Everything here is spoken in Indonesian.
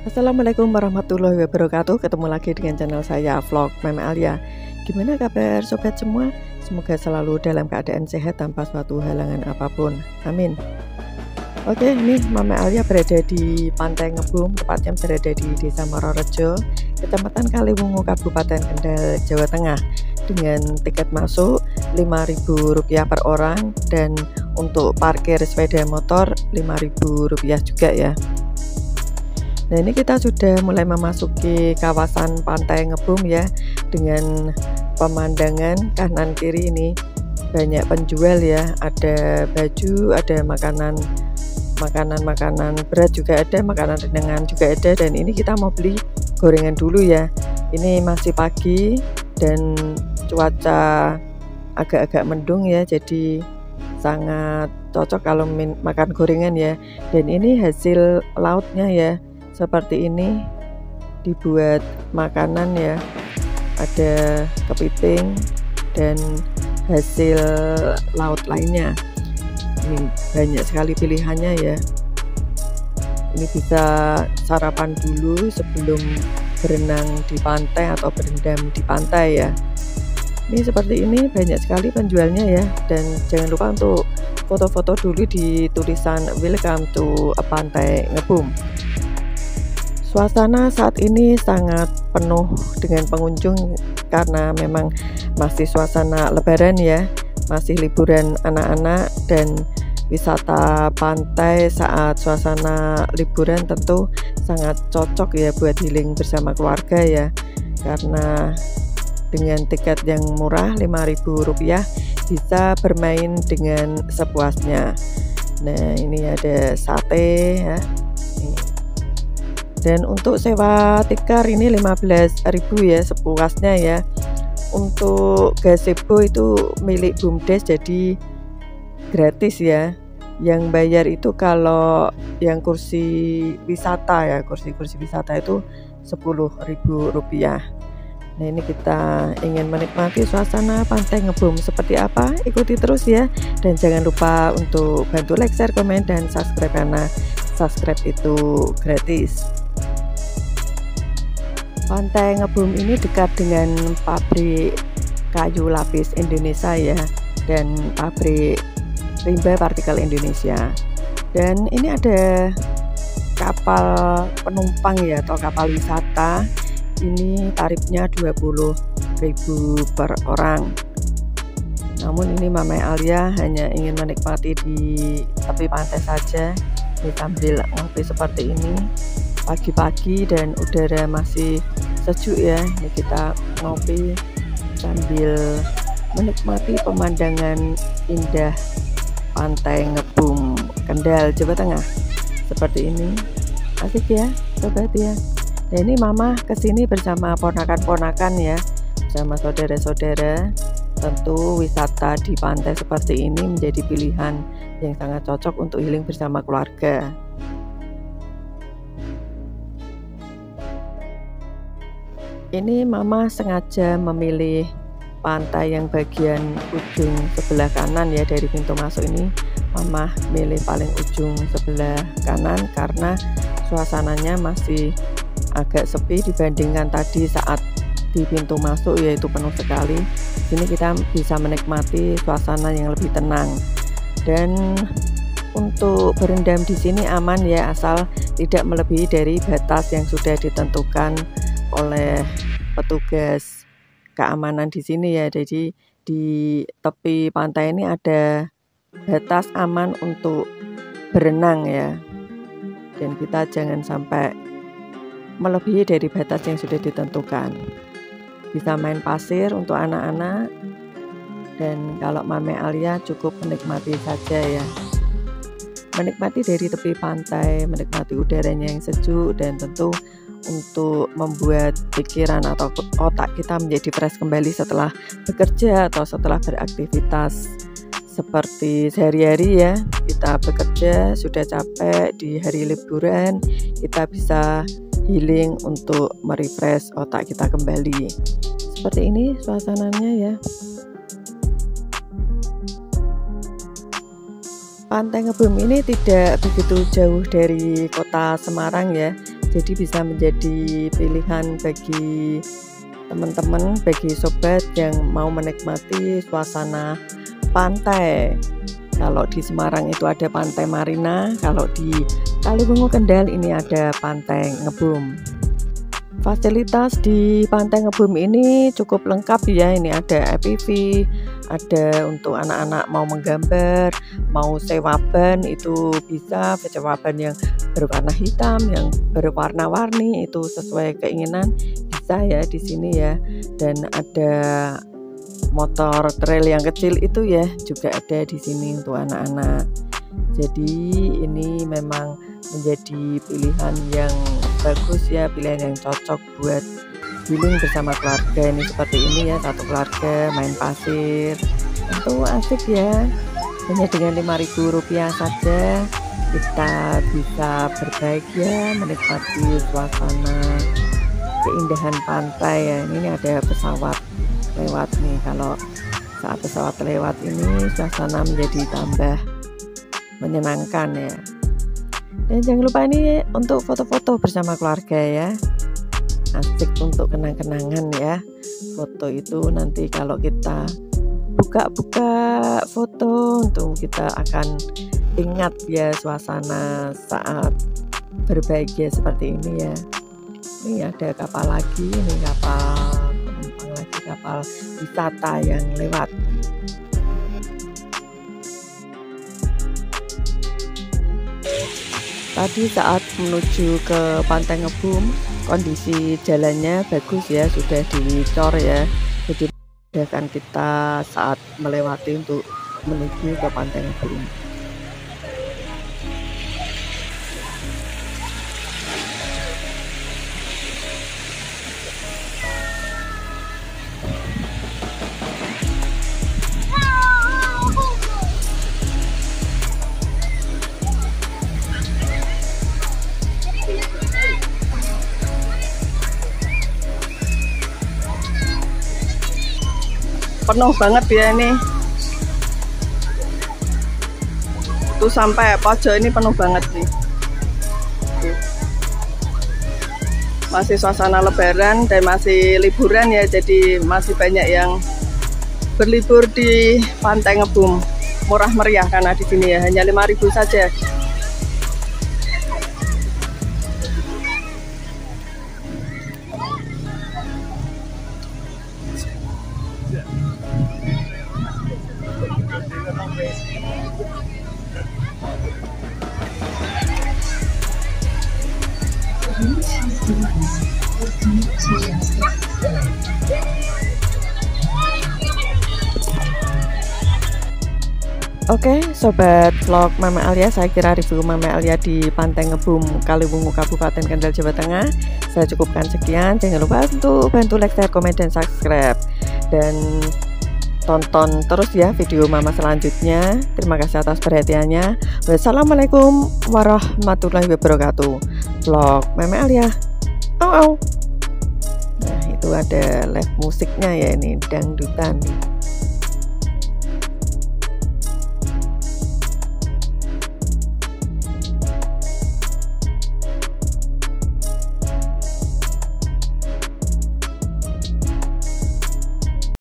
Assalamualaikum warahmatullahi wabarakatuh. Ketemu lagi dengan channel saya, Vlog Meme Alia. Gimana kabar sobat semua? Semoga selalu dalam keadaan sehat tanpa suatu halangan apapun. Amin. Oke, ini Mame Alia berada di Pantai Ngebum, tepatnya berada di Desa Mororejo, Kecamatan Kaliwungu, Kabupaten Kendal, Jawa Tengah. Dengan tiket masuk Rp5.000 per orang, dan untuk parkir sepeda motor Rp5.000 juga ya. Nah, ini kita sudah mulai memasuki kawasan Pantai Ngebum ya, dengan pemandangan kanan kiri ini banyak penjual ya, ada baju, ada makanan berat juga ada, makanan ringan juga ada. Dan ini kita mau beli gorengan dulu ya. Ini masih pagi dan cuaca agak-agak mendung ya, jadi sangat cocok kalau makan gorengan ya. Dan ini hasil lautnya ya, seperti ini, dibuat makanan ya, ada kepiting dan hasil laut lainnya. Ini banyak sekali pilihannya ya. Ini bisa sarapan dulu sebelum berenang di pantai atau berendam di pantai ya. Ini seperti ini, banyak sekali penjualnya ya. Dan jangan lupa untuk foto-foto dulu di tulisan welcome to Pantai Ngebum. Suasana saat ini sangat penuh dengan pengunjung karena memang masih suasana lebaran ya, masih liburan anak-anak. Dan wisata pantai saat suasana liburan tentu sangat cocok ya buat healing bersama keluarga ya, karena dengan tiket yang murah Rp5.000 bisa bermain dengan sepuasnya. Nah, ini ada sate ya. Dan untuk sewa tikar ini Rp15.000 ya, sepuasnya ya. Untuk gazebo itu milik BUMDes, jadi gratis ya. Yang bayar itu kalau yang kursi wisata ya, kursi wisata itu Rp10.000. Nah, ini kita ingin menikmati suasana Pantai Ngebum seperti apa, ikuti terus ya. Dan jangan lupa untuk bantu like, share, komen, dan subscribe, karena subscribe itu gratis. Pantai Ngebum ini dekat dengan pabrik kayu lapis Indonesia ya, dan pabrik rimba partikel Indonesia. Dan ini ada kapal penumpang ya, atau kapal wisata. Ini tarifnya Rp20.000 per orang. Namun ini Mame Alia hanya ingin menikmati di tepi pantai saja. Ini sambil ngopi seperti ini pagi-pagi dan udara masih sejuk ya. Ini kita ngopi sambil menikmati pemandangan indah Pantai Ngebum, Kendal, Jawa Tengah. Seperti ini, asik ya sobat ya. Nah, ini mama kesini bersama ponakan-ponakan ya, bersama saudara-saudara. Tentu wisata di pantai seperti ini menjadi pilihan yang sangat cocok untuk healing bersama keluarga. Ini mama sengaja memilih pantai yang bagian ujung sebelah kanan ya, dari pintu masuk ini mama milih paling ujung sebelah kanan karena suasananya masih agak sepi dibandingkan tadi saat di pintu masuk, yaitu penuh sekali. Sini kita bisa menikmati suasana yang lebih tenang. Dan untuk berendam di sini aman ya, asal tidak melebihi dari batas yang sudah ditentukan oleh petugas keamanan di sini ya. Jadi di tepi pantai ini ada batas aman untuk berenang ya, dan kita jangan sampai melebihi dari batas yang sudah ditentukan. Bisa main pasir untuk anak-anak, dan kalau Mame Alia cukup menikmati saja ya, menikmati dari tepi pantai, menikmati udaranya yang sejuk, dan tentu untuk membuat pikiran atau otak kita menjadi fresh kembali setelah bekerja atau setelah beraktivitas seperti sehari-hari ya. Kita bekerja sudah capek di hari liburan, kita bisa healing untuk merefresh otak kita kembali. Seperti ini suasananya ya. Pantai Ngebum ini tidak begitu jauh dari kota Semarang ya, Jadi bisa menjadi pilihan bagi teman-teman, bagi sobat yang mau menikmati suasana pantai. Kalau di Semarang itu ada Pantai Marina, kalau di Kaliwungu Kendal ini ada Pantai Ngebum. Fasilitas di Pantai Ngebum ini cukup lengkap ya. Ini ada APV, ada untuk anak-anak mau menggambar, mau sewa ban itu bisa, sewa ban yang berwarna hitam, yang berwarna-warni itu sesuai keinginan bisa ya di sini ya. Dan ada motor trail yang kecil itu ya juga ada di sini untuk anak-anak. Jadi ini memang menjadi pilihan yang bagus ya, pilihan yang cocok buat healing bersama keluarga. Ini seperti ini ya, satu keluarga main pasir, itu asik ya. Hanya dengan Rp5.000 saja kita bisa berbahagia menikmati suasana keindahan pantai ya. Ini ada pesawat lewat nih, kalau saat pesawat lewat ini suasana menjadi tambah menyenangkan ya. Dan jangan lupa ini untuk foto-foto bersama keluarga ya, asik untuk kenang-kenangan ya. Foto itu nanti kalau kita buka-buka foto, untuk kita akan ingat ya suasana saat berbahagia seperti ini ya. Ini ada kapal lagi, ini kapal penumpang lagi, kapal wisata yang lewat. Tadi saat menuju ke Pantai Ngebum, kondisi jalannya bagus ya, sudah dicor ya, jadi memudahkan kita saat melewati untuk menuju ke Pantai Ngebum. Penuh banget ya ini, tuh sampai pojok ini penuh banget nih. Masih suasana lebaran dan masih liburan ya, jadi masih banyak yang berlibur di Pantai Ngebum. Murah meriah karena di sini ya, hanya Rp5.000 saja. Oke, sobat vlog Mama Alia, saya kira review Mama Alia di Pantai Ngebum, Kaliwungu, Kabupaten Kendal, Jawa Tengah saya cukupkan sekian. Jangan lupa untuk bantu like, share, komen, dan subscribe, dan tonton terus ya video Mama selanjutnya. Terima kasih atas perhatiannya. Wassalamualaikum warahmatullahi wabarakatuh. Vlog Mama Alia. Nah, itu ada live musiknya ya, ini dangdutan nih.